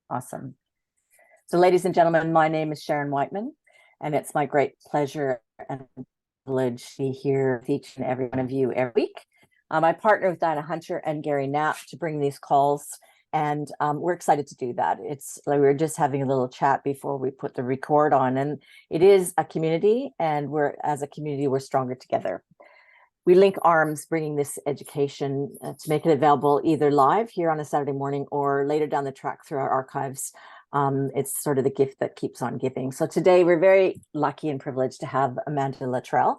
Awesome. So, ladies and gentlemen, my name is Sharon Whiteman, and it's my great pleasure and privilege to be here with each and every one of you every week. I partner with Dinah Hunter and Gary Knapp to bring these calls, and we're excited to do that. It's like we were just having a little chat before we put the record on, and it is a community, and as a community, we're stronger together. We link arms, bringing this education to make it available either live here on a Saturday morning or later down the track through our archives. It's sort of the gift that keeps on giving. So today we're very lucky and privileged to have Amanda Latrielle.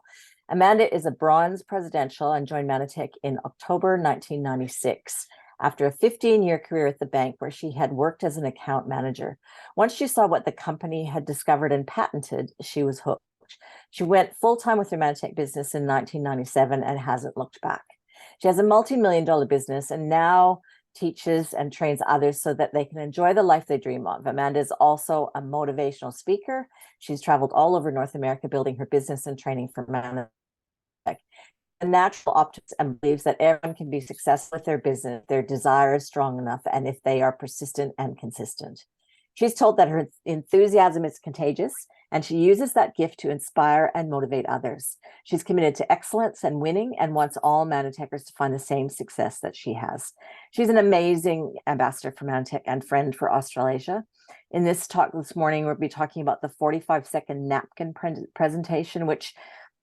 Amanda is a bronze presidential and joined Manatech in October 1996 after a 15-year career at the bank where she had worked as an account manager. Once she saw what the company had discovered and patented, she was hooked. She went full-time with her Manatech business in 1997 and hasn't looked back. She has a multi-million-dollar business and now teaches and trains others so that they can enjoy the life they dream of. Amanda is also a motivational speaker. She's traveled all over North America building her business and training for Manatech. A natural optimist and believes that everyone can be successful with their business. Their desire is strong enough and if they are persistent and consistent. She's told that her enthusiasm is contagious, and she uses that gift to inspire and motivate others. She's committed to excellence and winning and wants all Manatechers to find the same success that she has. She's an amazing ambassador for Manatech and friend for Australasia. In this talk this morning, we'll be talking about the 45-second napkin presentation, which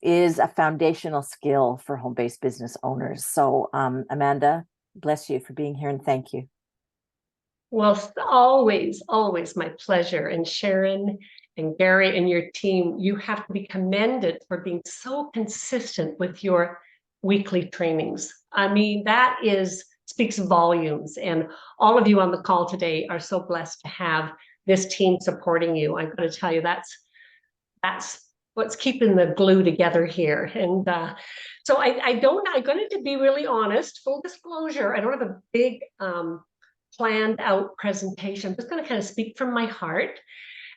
is a foundational skill for home-based business owners. So Amanda, bless you for being here and thank you. Well, always my pleasure. And Sharon and Gary and your team, you have to be commended for being so consistent with your weekly trainings. I mean, that speaks volumes. And all of you on the call today are so blessed to have this team supporting you. I'm going to tell you that's what's keeping the glue together here. And so I'm going to be really honest, full disclosure, I don't have a big planned out presentation. I'm just going to kind of speak from my heart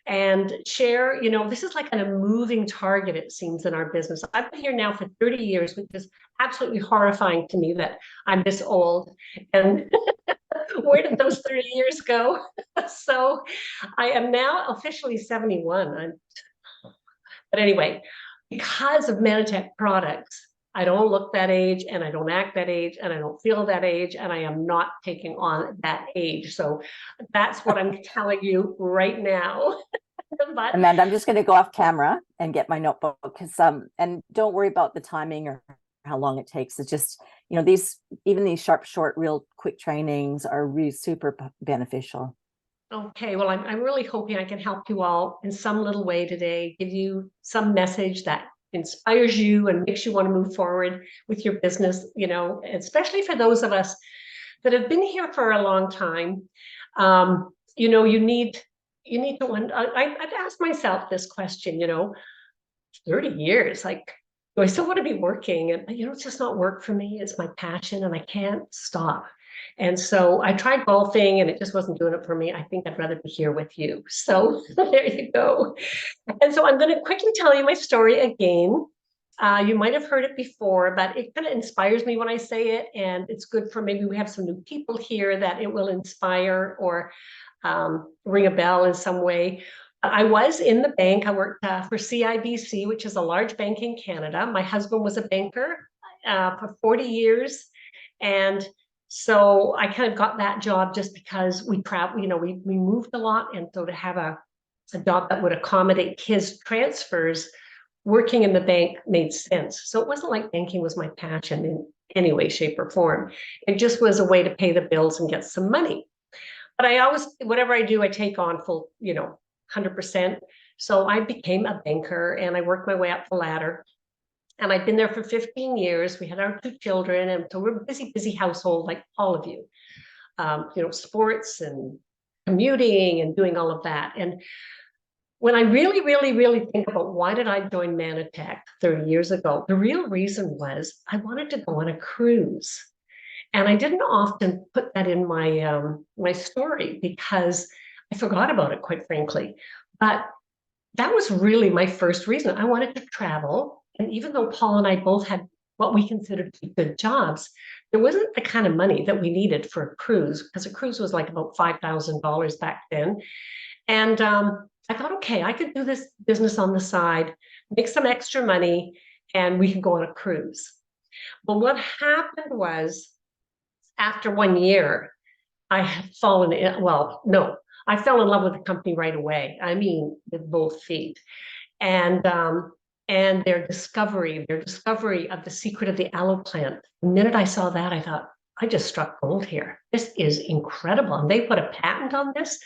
and share, this is like a moving target, it seems, in our business. I've been here now for 30 years, which is absolutely horrifying to me that I'm this old. And where did those 30 years go? So I am now officially 71. But anyway, because of Manatech products, I don't look that age and I don't act that age and I don't feel that age and I am not taking on that age. So that's what I'm telling you right now. But Amanda, I'm just going to go off camera and get my notebook because and don't worry about the timing or how long it takes. It's just, these sharp, short, real quick trainings are really super beneficial. Okay, well, I'm really hoping I can help you all in some little way today, give you some message that inspires you and makes you want to move forward with your business, especially for those of us that have been here for a long time. You need to, I've asked myself this question, 30 years, like, do I still want to be working? And, it's just not work for me. It's my passion and I can't stop. And so I tried golfing and it just wasn't doing it for me. I think I'd rather be here with you. So there you go. And so I'm going to quickly tell you my story again. You might have heard it before, but it kind of inspires me when I say it. And it's good for maybe we have some new people here that it will inspire or ring a bell in some way. I was in the bank. I worked for CIBC, which is a large bank in Canada. My husband was a banker for 40 years. And so I kind of got that job just because we traveled, we moved a lot. And so to have a job that would accommodate his transfers, working in the bank made sense. So it wasn't like banking was my passion in any way, shape, or form. It just was a way to pay the bills and get some money. But I always, whatever I do, I take on full, 100%. So I became a banker and I worked my way up the ladder. And I'd been there for 15 years. We had our 2 children. And so we're a busy household, like all of you, sports and commuting and doing all of that. And when I really think about why did I join Manatech 30 years ago, the real reason was I wanted to go on a cruise. And I didn't often put that in my my story because I forgot about it, quite frankly. But that was really my first reason. I wanted to travel. And even though Paul and I both had what we considered to be good jobs, there wasn't the kind of money that we needed for a cruise, because a cruise was like about $5,000 back then. And I thought, okay, I could do this business on the side, make some extra money, and we could go on a cruise. Well, what happened was, after 1 year, I had fallen in, well, no, I fell in love with the company right away. I mean, with both feet. And their discovery of the secret of the aloe plant. The minute I saw that, I thought, I just struck gold here. This is incredible. And they put a patent on this.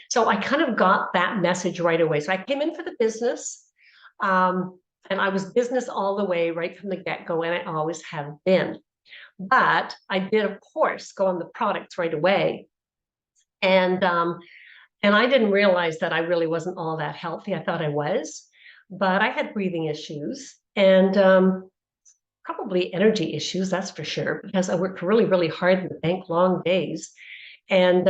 So I kind of got that message right away. So I came in for the business, and I was business all the way right from the get-go, and I always have been. But I did, of course, go on the products right away. And I didn't realize that I really wasn't all that healthy. I thought I was, but I had breathing issues and probably energy issues, that's for sure, because I worked really, really hard in the bank, long days, and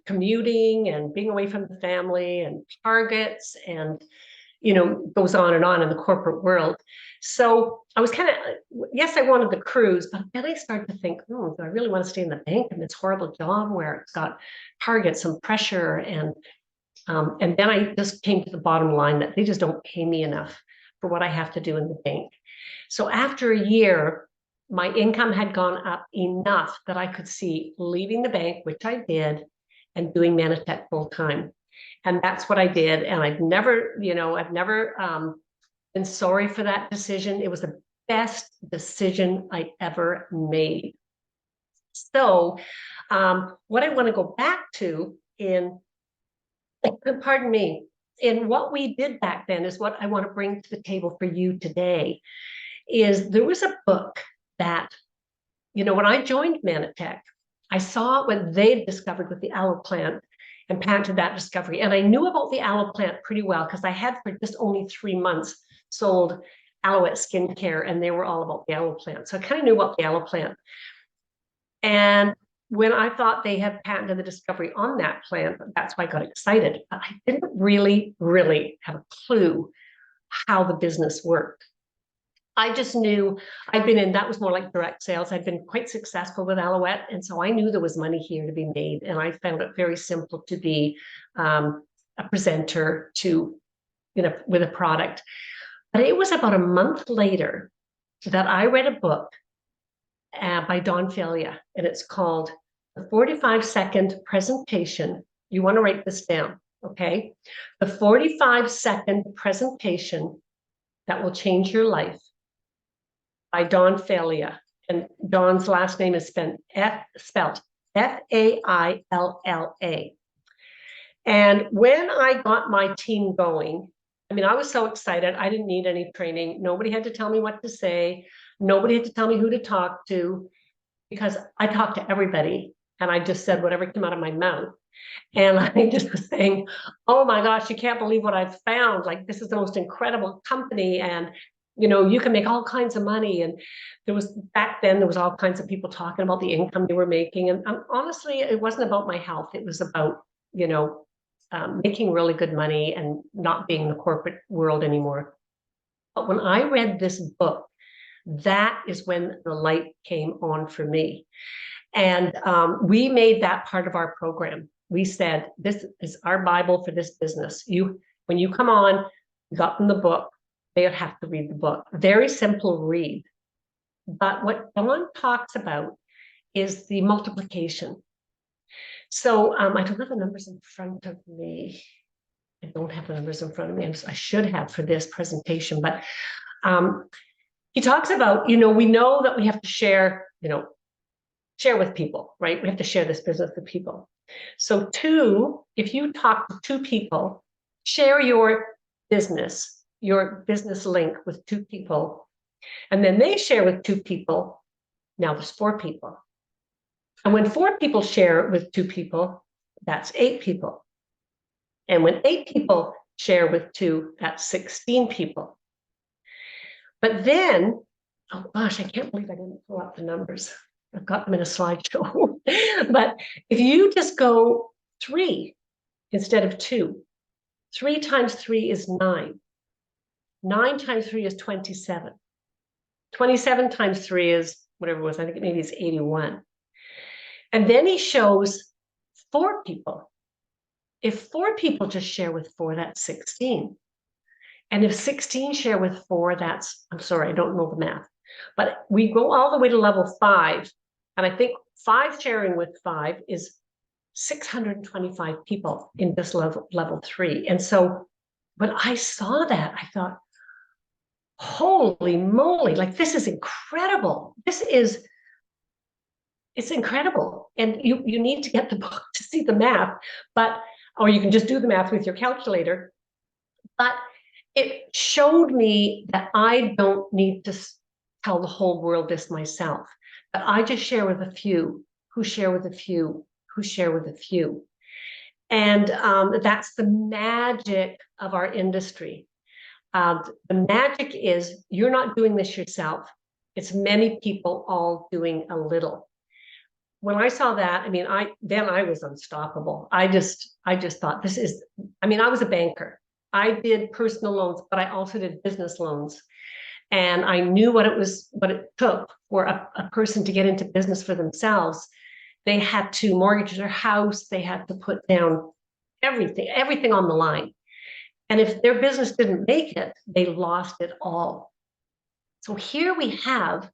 commuting and being away from the family and targets, and goes on in the corporate world. So I was kind of, yes, I wanted the cruise, but then I started to think, do I really want to stay in the bank in this horrible job where it's got targets and pressure? And then I just came to the bottom line that they just don't pay me enough for what I have to do in the bank. So after a year, my income had gone up enough that I could see leaving the bank, which I did, and doing Manitech full time. And that's what I did. And I've never been sorry for that decision. It was the best decision I ever made. So what I want to go back to in what we did back then is what I want to bring to the table for you today. Is there was a book that, when I joined Manitech, I saw what they discovered with the aloe plant and patented that discovery. And I knew about the aloe plant pretty well because I had for just only 3 months sold Aloette skincare, and they were all about the aloe plant. So I kind of knew about the aloe plant. And when I thought they had patented the discovery on that plant, that's why I got excited. But I didn't really, really have a clue how the business worked. I just knew that was more like direct sales. I'd been quite successful with Aloette. And so I knew there was money here to be made. And I found it very simple to be a presenter with a product. But it was about a month later that I read a book by Don Falia, and it's called The 45-Second Presentation. You want to write this down, okay? The 45-Second Presentation That Will Change Your Life, by Don Falia. And Don's last name is spelled F-A-I-L-L-A. And when I got my team going, I was so excited. I didn't need any training. Nobody had to tell me what to say. Nobody had to tell me who to talk to, because I talked to everybody and I just said whatever came out of my mouth. And I just was saying, oh my gosh, you can't believe what I've found. Like, this is the most incredible company. And you can make all kinds of money. And back then, there was all kinds of people talking about the income they were making. And honestly, it wasn't about my health. It was about, making really good money and not being in the corporate world anymore. But when I read this book, that is when the light came on for me. And we made that part of our program. We said, this is our Bible for this business. When you come on, you got from the book, they would have to read the book. Very simple read. But what Don talks about is the multiplication. So I don't have the numbers in front of me. I don't have the numbers in front of me. I should have for this presentation. But he talks about, we know that we have to share with people, right? We have to share this business with people. So if you talk to 2 people, share your business link with 2 people, and then they share with 2 people. Now there's 4 people. And when 4 people share with 2 people, that's 8 people. And when 8 people share with 2, that's 16 people. But then, oh gosh, I can't believe I didn't pull up the numbers. I've got them in a slideshow. But if you just go 3 instead of 2, 3 times 3 is 9. 9 times 3 is 27. 27 times 3 is whatever it was, I think maybe it's 81. And then he shows 4 people. If 4 people just share with 4, that's 16. And if 16 share with 4, that's, I'm sorry, I don't know the math, but we go all the way to level 5. And I think 5 sharing with 5 is 625 people in this level 3. And so when I saw that, I thought, holy moly, like this is incredible. It's incredible. And you need to get the book to see the math, or you can just do the math with your calculator. But it showed me that I don't need to tell the whole world this myself, that I just share with a few who share with a few who share with a few. And that's the magic of our industry. The magic is you're not doing this yourself. It's many people all doing a little. When I saw that, I mean, I was unstoppable. I just thought I was a banker. I did personal loans, but I also did business loans. And I knew what it took for a person to get into business for themselves. They had to mortgage their house. They had to put down everything on the line. And if their business didn't make it, they lost it all. So here we have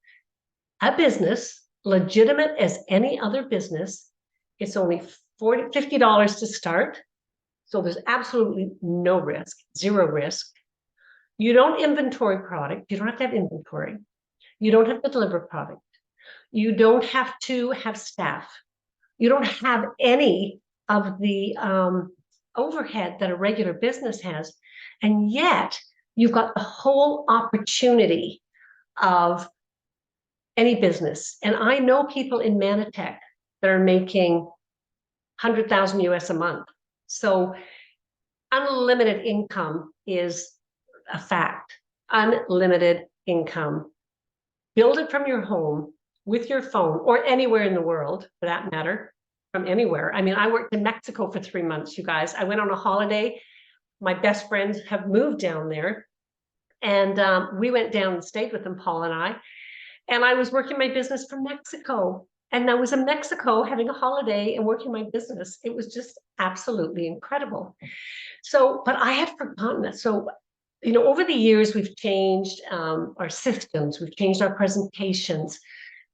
a business, legitimate as any other business. It's only $50 to start. So there's absolutely no risk, zero risk. You don't inventory product. You don't have to have inventory. You don't have to deliver product. You don't have to have staff. You don't have any of the overhead that a regular business has. And yet you've got the whole opportunity of any business. And I know people in Manitech that are making 100,000 US a month. So unlimited income is a fact. Unlimited income. Build it from your home with your phone or anywhere in the world, for that matter, from anywhere. I mean, I worked in Mexico for 3 months, you guys. I went on a holiday. My best friends have moved down there. And we went down and stayed with them, Paul and I. And I was working my business from Mexico. And I was in Mexico having a holiday and working my business. It was just absolutely incredible. So, but I had forgotten that. So, over the years, we've changed our systems. We've changed our presentations.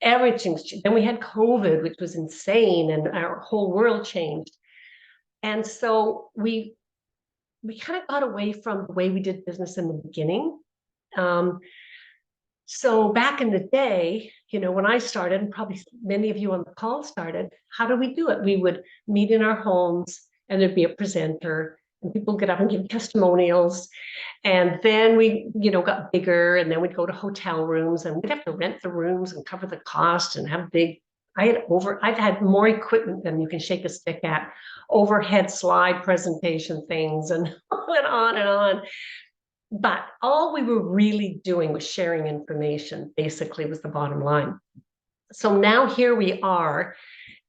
Everything's changed. Then we had COVID, which was insane, and our whole world changed. And so we kind of got away from the way we did business in the beginning. So back in the day, when I started, and probably many of you on the call started, how do we do it? We would meet in our homes, and there'd be a presenter, and people get up and give testimonials. And then we, got bigger, and then we'd go to hotel rooms, and we'd have to rent the rooms and cover the cost and have I've had more equipment than you can shake a stick at, overhead slide presentation things, and went on and on. But all we were really doing was sharing information, basically, was the bottom line. So now here we are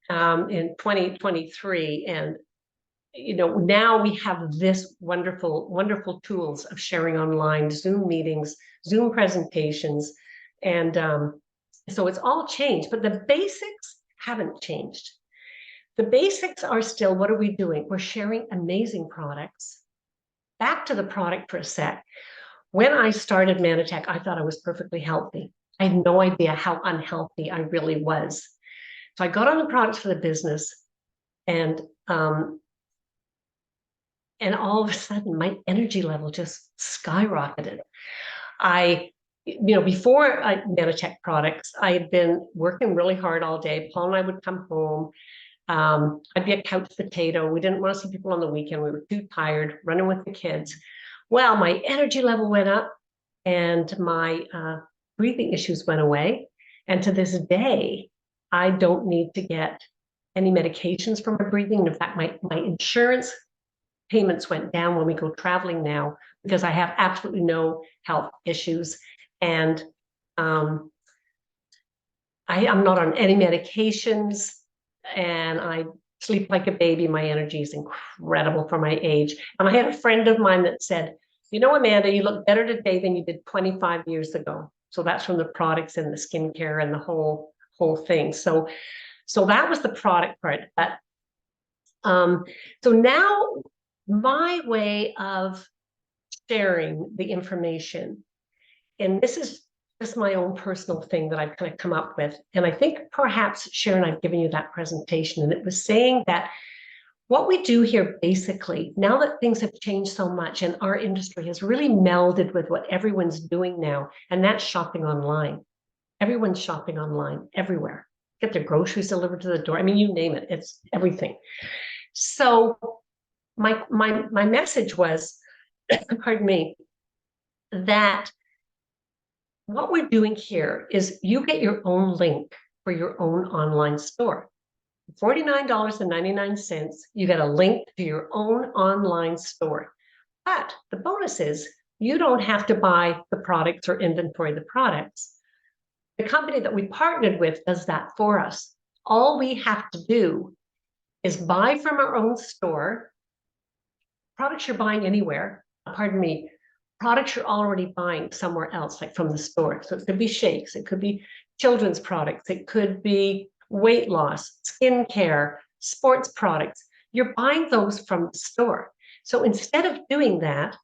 in 2023, and now we have this wonderful tools of sharing online, Zoom meetings, Zoom presentations, and so it's all changed, but the basics haven't changed. The basics are still, what are we doing? We're sharing amazing products. Back to the product for a sec. When I started Manitech, I thought I was perfectly healthy. I had no idea how unhealthy I really was. So I got on the products for the business, and all of a sudden, my energy level just skyrocketed. Before Manitech products, I had been working really hard all day. Paul and I would come home. I'd be a couch potato. We didn't want to see people on the weekend. We were too tired, running with the kids. Well, my energy level went up, and my breathing issues went away. And to this day, I don't need to get any medications for my breathing. In fact, my insurance payments went down when we go traveling now, because I have absolutely no health issues. And I'm not on any medications, and I sleep like a baby. My energy is incredible for my age. And I had a friend of mine that said, Amanda, you look better today than you did 25 years ago. So that's from the products and the skincare and the whole thing. So that was the product part. But so now my way of sharing the information, and this is just my own personal thing that I've kind of come up with. And I think perhaps, Sharon, I've given you that presentation, and it was saying that what we do here, basically, now that things have changed so much and our industry has really melded with what everyone's doing now, and that's shopping online. Everyone's shopping online everywhere. Get their groceries delivered to the door. I mean, you name it, it's everything. So my message was, pardon me, that what we're doing here is you get your own link for your own online store. $49.99, you get a link to your own online store. But the bonus is you don't have to buy the products or inventory the products. The company that we partnered with does that for us. All we have to do is buy from our own store, products you're buying anywhere, pardon me, products you're already buying somewhere else, like from the store. So it could be shakes, it could be children's products, it could be weight loss, skincare, sports products. You're buying those from the store. So instead of doing that,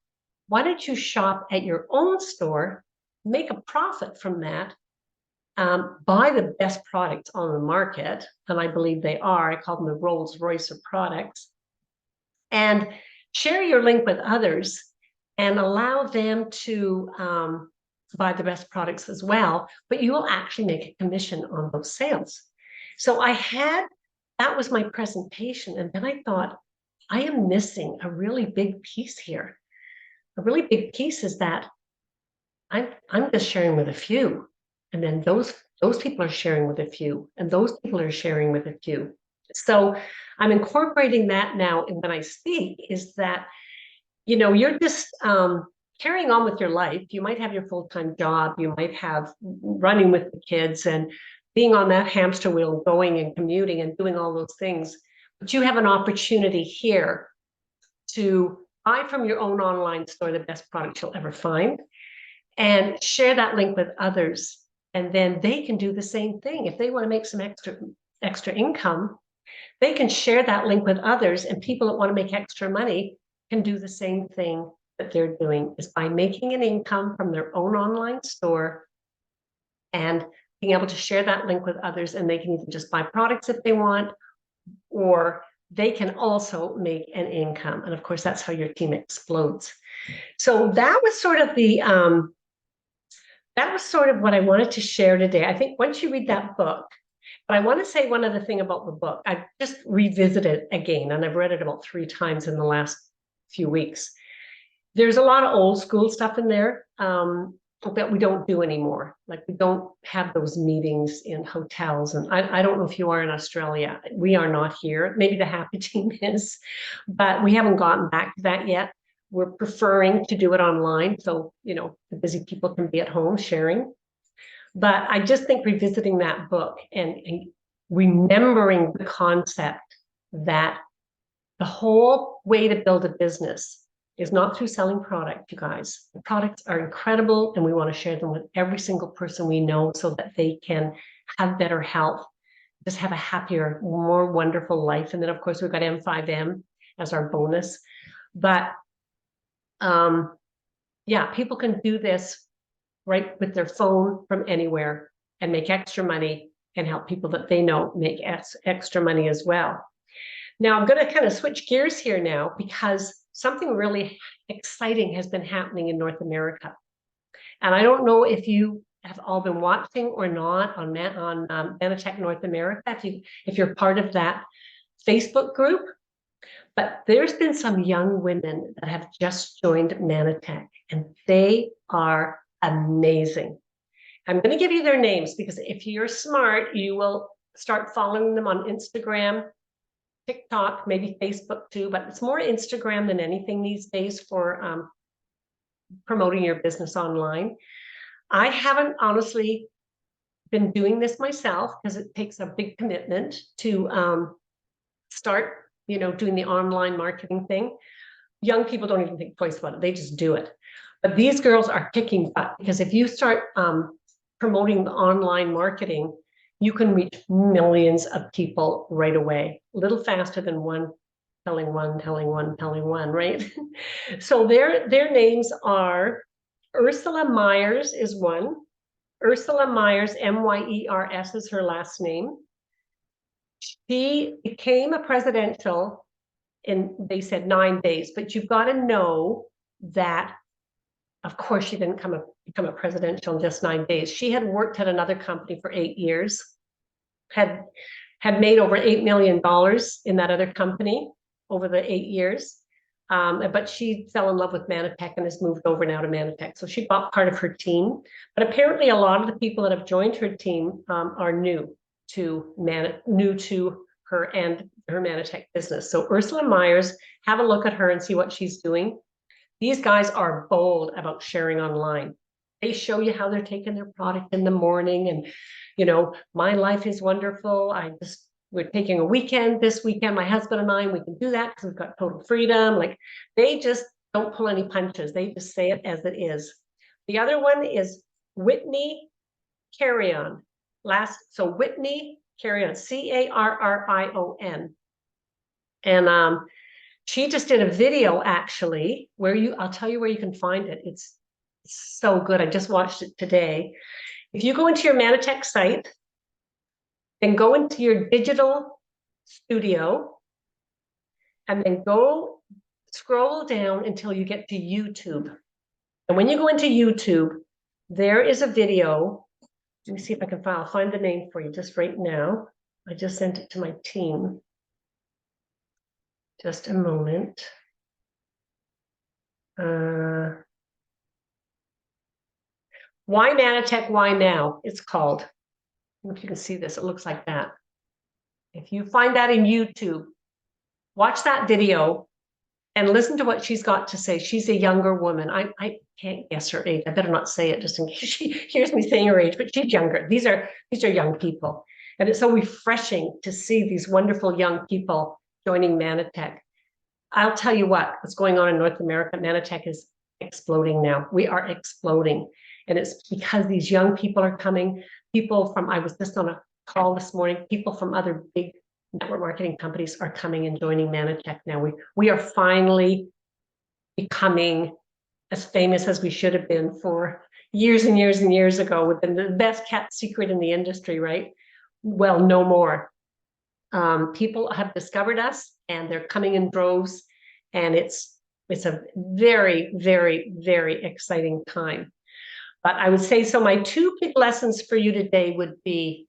why don't you shop at your own store, make a profit from that, buy the best products on the market, and I believe they are. I call them the Rolls Royce of products, and share your link with others and allow them to buy the best products as well, but you will actually make a commission on those sales. So that was my presentation. And then I thought, I am missing a really big piece here. A really big piece is that I'm just sharing with a few. And then those people are sharing with a few, and those people are sharing with a few. So I'm incorporating that now. And when I speak is that, you're just carrying on with your life. You might have your full-time job. You might have running with the kids and being on that hamster wheel, going and commuting and doing all those things. But you have an opportunity here to buy from your own online store the best product you'll ever find and share that link with others. And then they can do the same thing. If they want to make some extra income, they can share that link with others, and people that want to make extra money can do the same thing that they're doing, is by making an income from their own online store and being able to share that link with others. And they can either just buy products if they want, or they can also make an income. And of course, that's how your team explodes. So that was sort of what I wanted to share today. I think once you read that book, but I want to say one other thing about the book. I just revisited it again, and I've read it about 3 times in the last few weeks. There's a lot of old school stuff in there that we don't do anymore. Like, we don't have those meetings in hotels. And I don't know if you are in Australia. We are not here. Maybe the Happy Team is, but we haven't gotten back to that yet. We're preferring to do it online. So, the busy people can be at home sharing. But I just think revisiting that book and remembering the concept that the whole way to build a business is not through selling product, you guys. The products are incredible, and we want to share them with every single person we know so that they can have better health, just have a happier, more wonderful life. And then, of course, we've got M5M as our bonus. But yeah, people can do this right with their phone from anywhere and make extra money and help people that they know make extra money as well. Now, I'm going to kind of switch gears here now, because something really exciting has been happening in North America. And I don't know if you have all been watching or not on Manatech North America, if you're part of that Facebook group. But there's been some young women that have just joined Manatech, and they are amazing. I'm going to give you their names, because if you're smart, you will start following them on Instagram, TikTok, maybe Facebook too, but it's more Instagram than anything these days for promoting your business online. I haven't honestly been doing this myself, because it takes a big commitment to start, doing the online marketing thing. Young people don't even think twice about it. They just do it. But these girls are kicking butt, because if you start promoting the online marketing, you can reach millions of people right away, a little faster than one telling one, telling one, telling one, right? So their names are Ursula Myers is one. Ursula Myers, Myers is her last name. She became a presidential in, they said 9 days, but you've got to know that, of course, she didn't become a presidential in just 9 days. She had worked at another company for 8 years, had made over $8 million in that other company over the 8 years. But she fell in love with Manitech and has moved over now to Manitech. So she bought part of her team. But apparently a lot of the people that have joined her team are new to her and her Manitech business. So Ursula Myers, have a look at her and see what she's doing. These guys are bold about sharing online. They show you how they're taking their product in the morning and, you know, my life is wonderful. We're taking a weekend this weekend, my husband and I, and we can do that because we've got total freedom. Like, they just don't pull any punches. They just say it as it is. The other one is Whitney Carrion. So Whitney Carrion, Carrion. And she just did a video actually where I'll tell you where you can find it. It's so good. I just watched it today. If you go into your Manitech site, then go into your digital studio, and then go scroll down until you get to YouTube. And when you go into YouTube, there is a video. Let me see if I can find the name for you just right now. I just sent it to my team. Just a moment. Why Manitech, Why Now? It's called. I don't know if you can see this, it looks like that. If you find that in YouTube, watch that video and listen to what she's got to say. She's a younger woman. I can't guess her age. I better not say it just in case she hears me saying her age, but she's younger. These are young people. And it's so refreshing to see these wonderful young people joining Manitech. I'll tell you what's going on in North America. Manitech is exploding now. We are exploding. And it's because these young people are coming. People from, I was just on a call this morning, people from other big network marketing companies are coming and joining Manitech now. We are finally becoming as famous as we should have been for years and years and years ago. We've been the best kept secret in the industry, right? Well, no more. People have discovered us and they're coming in droves, and it's a very, very, very exciting time. But I would say, so my two big lessons for you today would be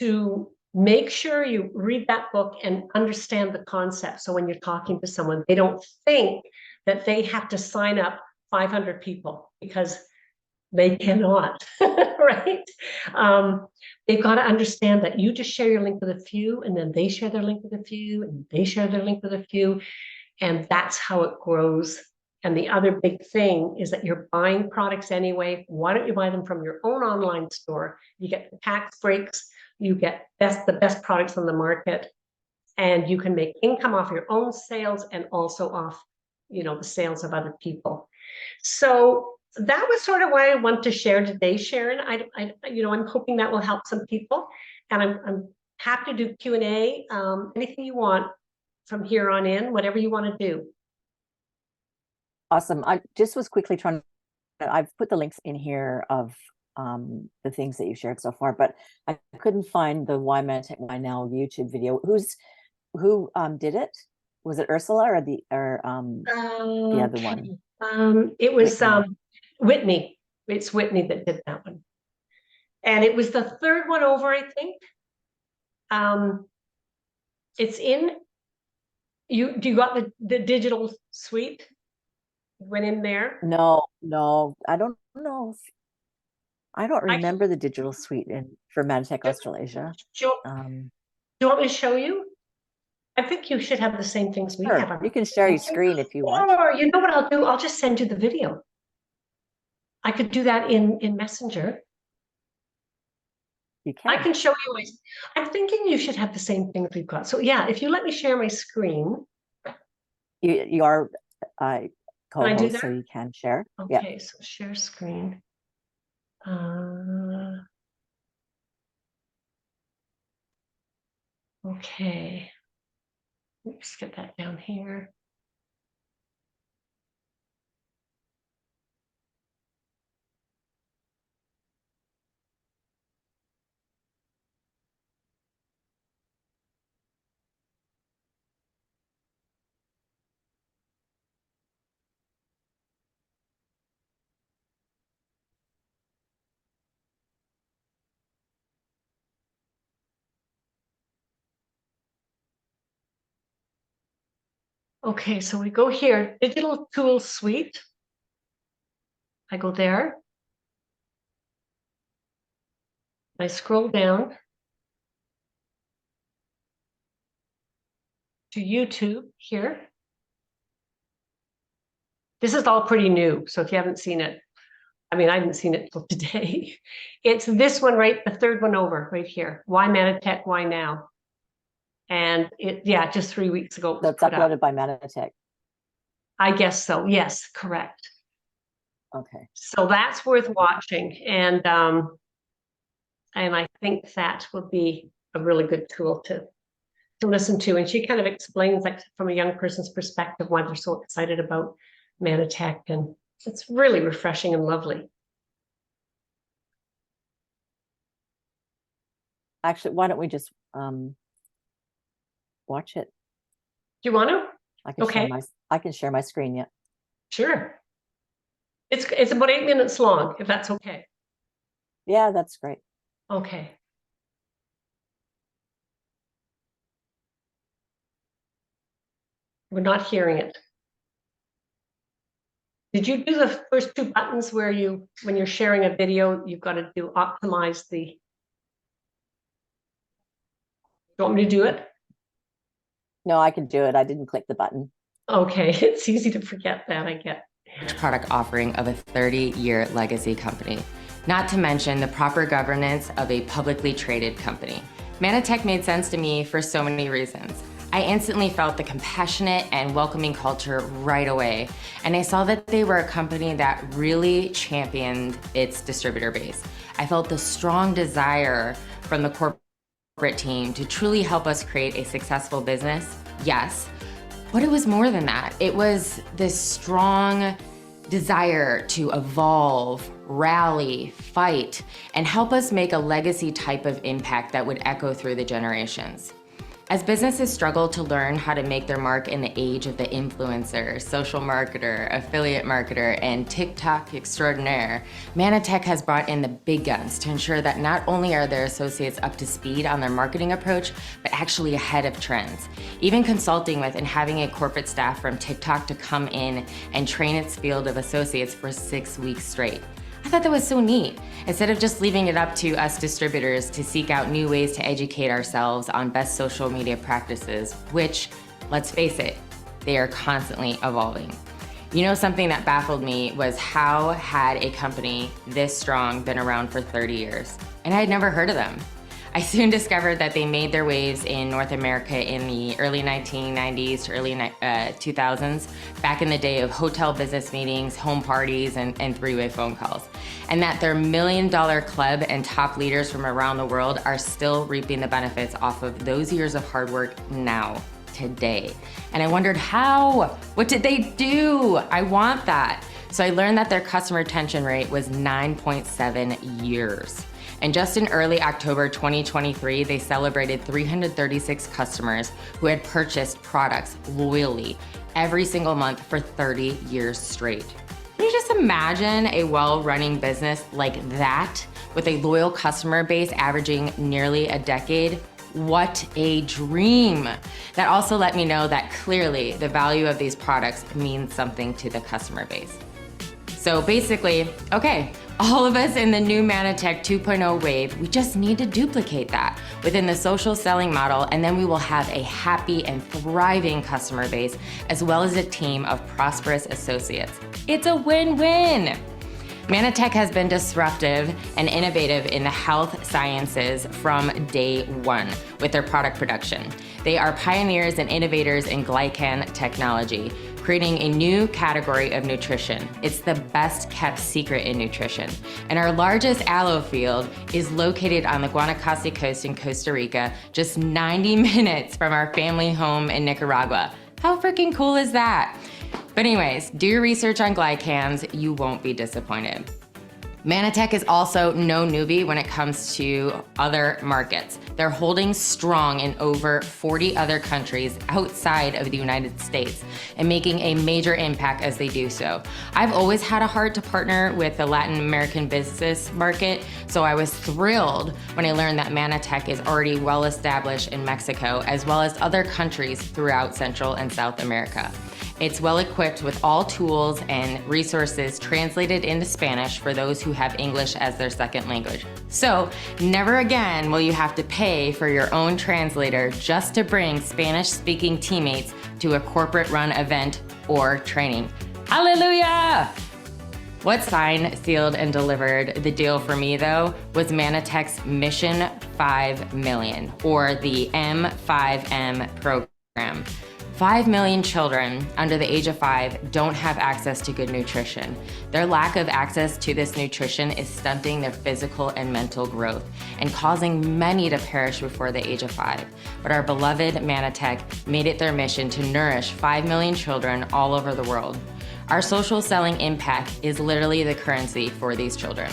to make sure you read that book and understand the concept. So when you're talking to someone, they don't think that they have to sign up 500 people, because they cannot, right? They've got to understand that you just share your link with a few, and then they share their link with a few, and they share their link with a few, and that's how it grows. And the other big thing is that you're buying products anyway. Why don't you buy them from your own online store? You get the tax breaks, you get the best products on the market, and you can make income off your own sales and also off, the sales of other people. So that was sort of why I want to share today, Sharon. I'm hoping that will help some people, and I'm happy to do Q&A, anything you want from here on in, whatever you want to do. Awesome. I just was quickly I've put the links in here of the things that you shared so far, but I couldn't find the Why Manitech, Why Now YouTube video. Who did it? Was it Ursula or the other one? It was Whitney. Whitney. It's Whitney that did that one. And it was the third one over, I think. It's in, do you got the digital suite? Went in there? No, I don't know. I don't remember the digital suite for Manitech Australasia. Do you want me to show you? I think you should have the same things we have. You can share your screen if you want. Or you know what I'll do? I'll just send you the video. I could do that in Messenger. You can. I can show you. I'm thinking you should have the same things we've got. So yeah, if you let me share my screen. You are Can I do co-host, so that? you can share. Yeah. Okay, so share screen. Okay. Oops, get that down here. Okay, so we go here, Digital Tools Suite. I go there. I scroll down to YouTube here. This is all pretty new, so if you haven't seen it, I mean, I haven't seen it till today. It's this one, right? The third one over right here. Why Manatech? Why now? And yeah, just 3 weeks ago. That's uploaded by Manatech. I guess so. Yes, correct. Okay. So that's worth watching. And I think that would be a really good tool to listen to. And she kind of explains, like, from a young person's perspective, why they're so excited about Manatech. And it's really refreshing and lovely. Actually, why don't we just watch it? Do you want to? I can share my screen. Yeah. Sure. It's about 8 minutes long, if that's okay. Yeah, that's great. Okay. We're not hearing it. Did you do the first two buttons where when you're sharing a video, you've got to optimize the... You want me to do it? No, I can do it. I didn't click the button. Okay, it's easy to forget that, I get. Product offering of a 30-year legacy company, not to mention the proper governance of a publicly traded company. Manatech made sense to me for so many reasons. I instantly felt the compassionate and welcoming culture right away, and I saw that they were a company that really championed its distributor base. I felt the strong desire from the corporate team to truly help us create a successful business, yes, but it was more than that. It was this strong desire to evolve, rally, fight, and help us make a legacy type of impact that would echo through the generations. As businesses struggle to learn how to make their mark in the age of the influencer, social marketer, affiliate marketer, and TikTok extraordinaire, Manatech has brought in the big guns to ensure that not only are their associates up to speed on their marketing approach, but actually ahead of trends. Even consulting with and having a corporate staff from TikTok to come in and train its field of associates for 6 weeks straight. I thought that was so neat. Instead of just leaving it up to us distributors to seek out new ways to educate ourselves on best social media practices, which, let's face it, they are constantly evolving. You know, something that baffled me was how had a company this strong been around for 30 years? And I had never heard of them. I soon discovered that they made their waves in North America in the early 1990s to early 2000s, back in the day of hotel business meetings, home parties, and three-way phone calls. And that their $1 million club and top leaders from around the world are still reaping the benefits off of those years of hard work now, today. And I wondered how? What did they do? I want that. So I learned that their customer retention rate was 9.7 years. And just in early October 2023, they celebrated 336 customers who had purchased products loyally every single month for 30 years straight. Can you just imagine a well-running business like that with a loyal customer base averaging nearly a decade? What a dream. That also let me know that clearly the value of these products means something to the customer base. So basically, okay, all of us in the new Manatech 2.0 wave, we just need to duplicate that within the social selling model, and then we will have a happy and thriving customer base, as well as a team of prosperous associates. It's a win-win. Manatech has been disruptive and innovative in the health sciences from day one with their product production. They are pioneers and innovators in glycan technology, creating a new category of nutrition. It's the best kept secret in nutrition. And our largest aloe field is located on the Guanacaste coast in Costa Rica, just 90 minutes from our family home in Nicaragua. How freaking cool is that? But anyways, do your research on glycans, you won't be disappointed. Manatech is also no newbie when it comes to other markets. They're holding strong in over 40 other countries outside of the United States and making a major impact as they do so. I've always had a heart to partner with the Latin American business market, so I was thrilled when I learned that Manatech is already well established in Mexico, as well as other countries throughout Central and South America. It's well equipped with all tools and resources translated into Spanish for those who have English as their second language. So never again will you have to pay for your own translator just to bring Spanish-speaking teammates to a corporate-run event or training. Hallelujah! What signed, sealed, and delivered the deal for me, though, was Manatech's Mission 5 Million, or the M5M program. 5 million children under the age of 5 don't have access to good nutrition. Their lack of access to this nutrition is stunting their physical and mental growth and causing many to perish before the age of 5. But our beloved Manatech made it their mission to nourish 5 million children all over the world. Our social selling impact is literally the currency for these children.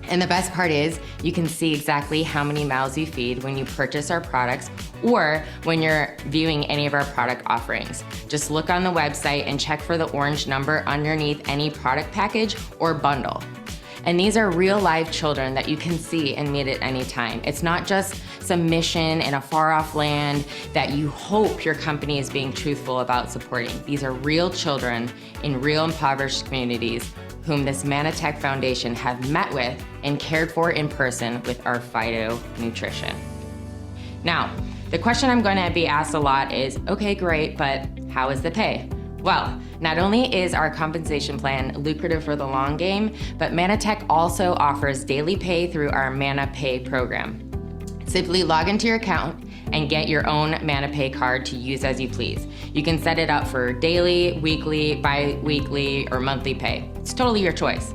And the best part is you can see exactly how many mouths you feed when you purchase our products or when you're viewing any of our product offerings. Just look on the website and check for the orange number underneath any product package or bundle. And these are real live children that you can see and meet at any time. It's not just some mission in a far off land that you hope your company is being truthful about supporting. These are real children in real impoverished communities whom this Manatech Foundation have met with and cared for in person with our Phyto Nutrition. Now, the question I'm going to be asked a lot is, okay, great, but how is the pay? Well, not only is our compensation plan lucrative for the long game, but Manatech also offers daily pay through our ManaPay program. Simply log into your account and get your own ManaPay card to use as you please. You can set it up for daily, weekly, bi-weekly, or monthly pay. It's totally your choice.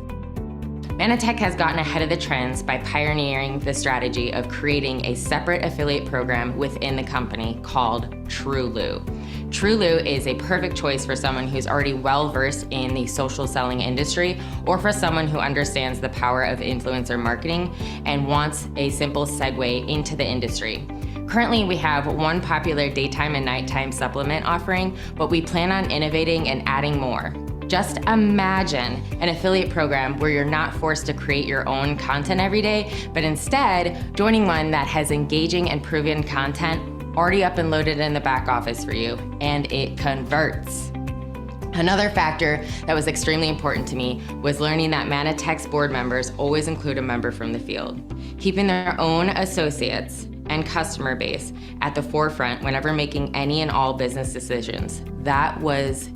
Manatech has gotten ahead of the trends by pioneering the strategy of creating a separate affiliate program within the company called TrueLu. TrueLu is a perfect choice for someone who's already well-versed in the social selling industry or for someone who understands the power of influencer marketing and wants a simple segue into the industry. Currently, we have one popular daytime and nighttime supplement offering, but we plan on innovating and adding more. Just imagine an affiliate program where you're not forced to create your own content every day, but instead joining one that has engaging and proven content already up and loaded in the back office for you, and it converts. Another factor that was extremely important to me was learning that Manatech's board members always include a member from the field, keeping their own associates and customer base at the forefront whenever making any and all business decisions. That was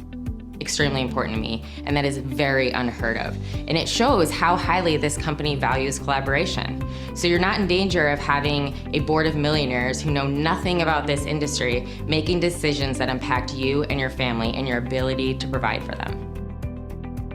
extremely important to me, and that is very unheard of. And it shows how highly this company values collaboration. So you're not in danger of having a board of millionaires who know nothing about this industry making decisions that impact you and your family and your ability to provide for them.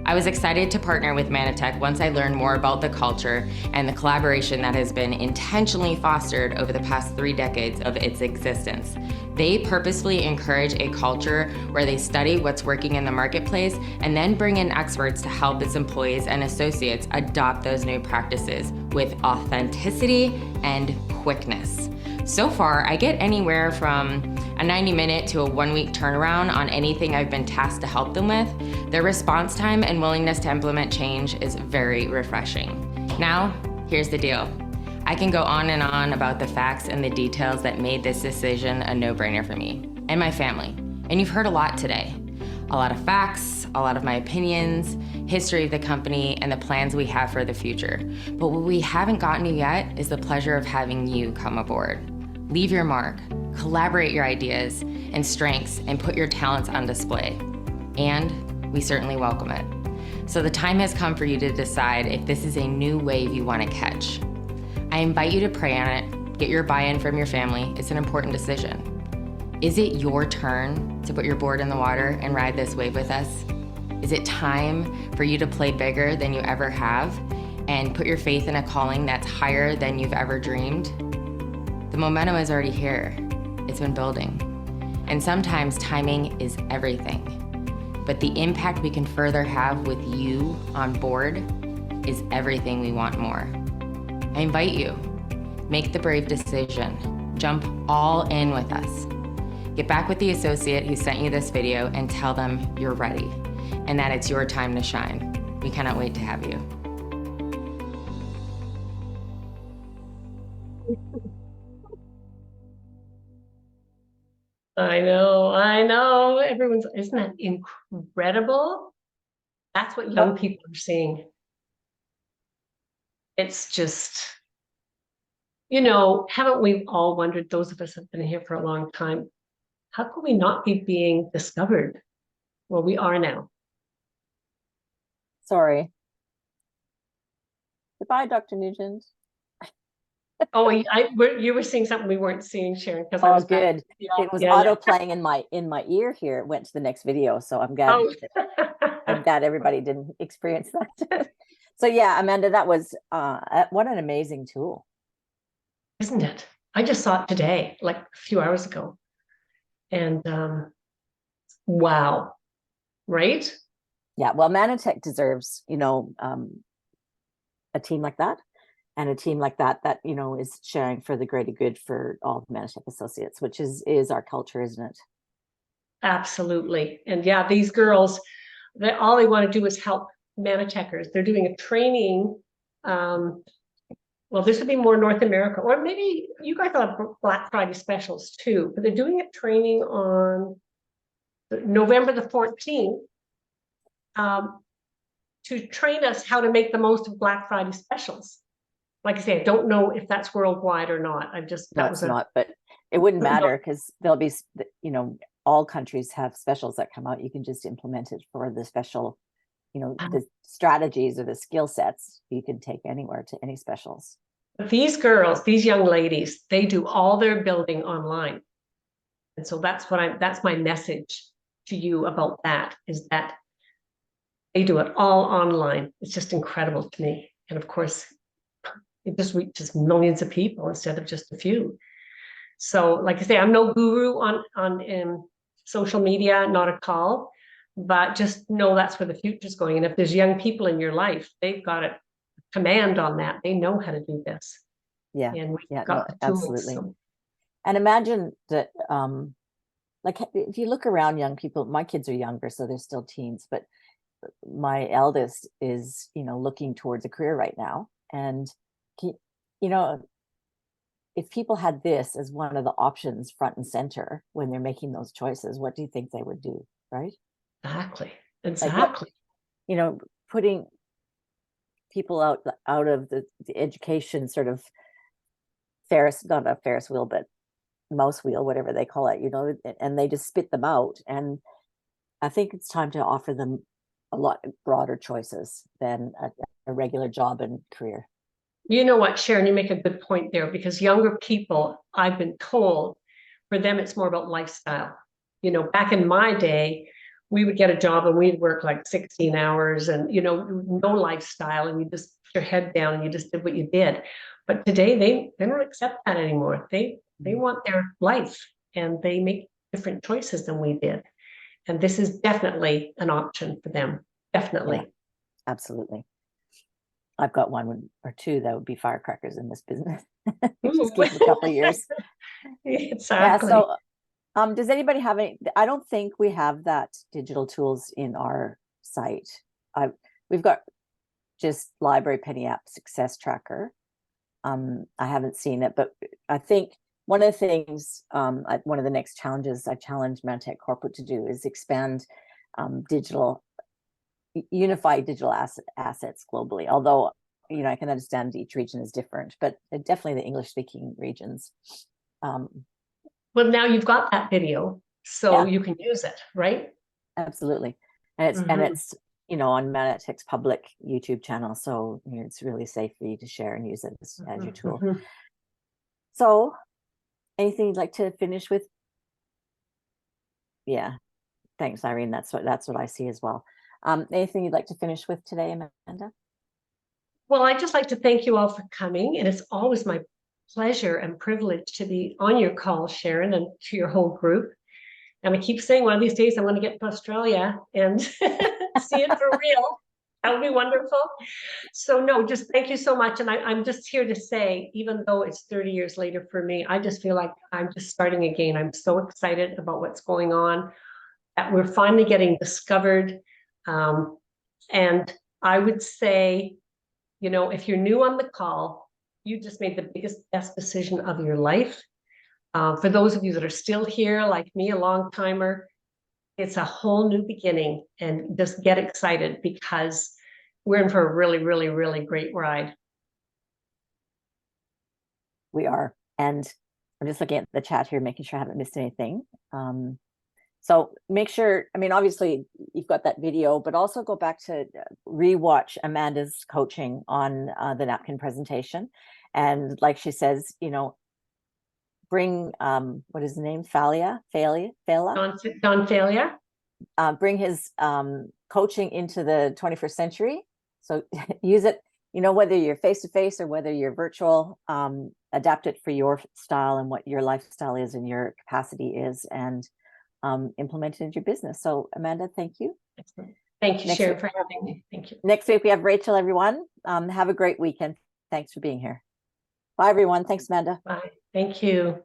I was excited to partner with Manatech once I learned more about the culture and the collaboration that has been intentionally fostered over the past 3 decades of its existence. They purposefully encourage a culture where they study what's working in the marketplace and then bring in experts to help its employees and associates adopt those new practices with authenticity and quickness. So far, I get anywhere from a 90-minute to a 1-week turnaround on anything I've been tasked to help them with. Their response time and willingness to implement change is very refreshing. Now, here's the deal. I can go on and on about the facts and the details that made this decision a no-brainer for me and my family. And you've heard a lot today. A lot of facts, a lot of my opinions, history of the company, and the plans we have for the future. But what we haven't gotten to yet is the pleasure of having you come aboard. Leave your mark, collaborate your ideas and strengths, and put your talents on display. And we certainly welcome it. So the time has come for you to decide if this is a new wave you want to catch. I invite you to pray on it, get your buy-in from your family. It's an important decision. Is it your turn to put your board in the water and ride this wave with us? Is it time for you to play bigger than you ever have and put your faith in a calling that's higher than you've ever dreamed? The momentum is already here. It's been building. And sometimes timing is everything. But the impact we can further have with you on board is everything we want more. I invite you, make the brave decision. Jump all in with us. Get back with the associate who sent you this video and tell them you're ready and that it's your time to shine. We cannot wait to have you. I know. Everyone's, isn't that incredible? That's what young people are seeing. It's just, haven't we all wondered, those of us who have been here for a long time, how could we not be being discovered? Well, we are now. Sorry. Goodbye, Dr. Nugent. Oh, you were seeing something we weren't seeing, Sharon. Because Oh, good. It was auto yeah. playing in my ear here. It went to the next video, so I'm glad. Oh. I'm glad everybody didn't experience that. So yeah, Amanda, that was what an amazing tool, Isn't it? I just saw it today, like a few hours ago, and wow, right? Yeah, well, Manatech deserves a team like that. And a team like that is sharing for the greater good for all the Manatech associates, which is our culture, isn't it? Absolutely. And yeah, these girls, all they want to do is help Manatechers. They're doing a training. Well, this would be more North America, or maybe you guys have Black Friday specials too, but they're doing a training on November the 14th to train us how to make the most of Black Friday specials. Like I say, I don't know if that's worldwide or not. Not, but it wouldn't matter because there'll be, all countries have specials that come out. You can just implement it for the special, the strategies or the skill sets you can take anywhere to any specials. These girls, these young ladies, they do all their building online. And so that's my message to you about that, is that they do it all online. It's just incredible to me. And of course, it just reaches millions of people instead of just a few. So like I say, I'm no guru on social media, not at all, but just know that's where the future is going. And if there's young people in your life, they've got a command on that. They know how to do this. Yeah. And we've got the tools, absolutely. so. And imagine that, like if you look around young people, my kids are younger, so they're still teens, but my eldest is, looking towards a career right now. And if people had this as one of the options front and center when they're making those choices, what do you think they would do? Right? Exactly. Like putting people out of the education sort of not a Ferris wheel, but mouse wheel, whatever they call it, and they just spit them out. And I think it's time to offer them a lot broader choices than a regular job and career. You know what, Sharon, you make a good point there, because younger people, I've been told, for them, it's more about lifestyle. Back in my day, we would get a job and we'd work like 16 hours and, no lifestyle, and you just put your head down and you just did what you did. But today they don't accept that anymore. They want their life, and they make different choices than we did. And this is definitely an option for them. Definitely. Yeah, absolutely. I've got one or two that would be firecrackers in this business. Just give it a couple of years. Exactly. Yeah, so does anybody have any? I don't think we have that digital tools in our site. We've got just Library Penny App Success Tracker. I haven't seen it, but I think one of the things, one of the next challenges I challenge Manatech Corporate to do is expand unified digital assets globally. Although, I can understand each region is different, but definitely the English speaking regions. Well, now you've got that video, so you can use it, right? Absolutely. And it's on Manatech's public YouTube channel. So it's really safe for you to share and use it as your tool. So anything you'd like to finish with, Yeah. Thanks, Irene. That's what I see as well. Anything you'd like to finish with today, Amanda? Well, I'd just like to thank you all for coming, and it's always my pleasure and privilege to be on your call, Sharon, and to your whole group. And I keep saying one of these days I'm going to get to Australia and see it for real. That would be wonderful. So no, just thank you so much. And I'm just here to say, even though it's 30 years later for me, I just feel like I'm just starting again. I'm so excited about what's going on, that we're finally getting discovered. And I would say, you know, if you're new on the call, you just made the biggest, best decision of your life. For those of you that are still here, like me, a long timer, it's a whole new beginning, and just get excited because we're in for a really, really, really great ride. We are. And I'm just looking at the chat here, making sure I haven't missed anything. So make sure, I mean, obviously you've got that video, but also go back to rewatch Amanda's coaching on the napkin presentation. And like she says, you know, bring, what is the name? Fela? Don Failure. Bring his coaching into the 21st century. So use it, you know, whether you're face-to-face or whether you're virtual, adapt it for your style and what your lifestyle is and your capacity is, and implement it into your business. So Amanda, thank you. Excellent. Thank you, Sharon, for having me. Thank you. Next week we have Rachel, everyone. Have a great weekend. Thanks for being here. Bye, everyone. Thanks, Amanda. Bye. Thank you.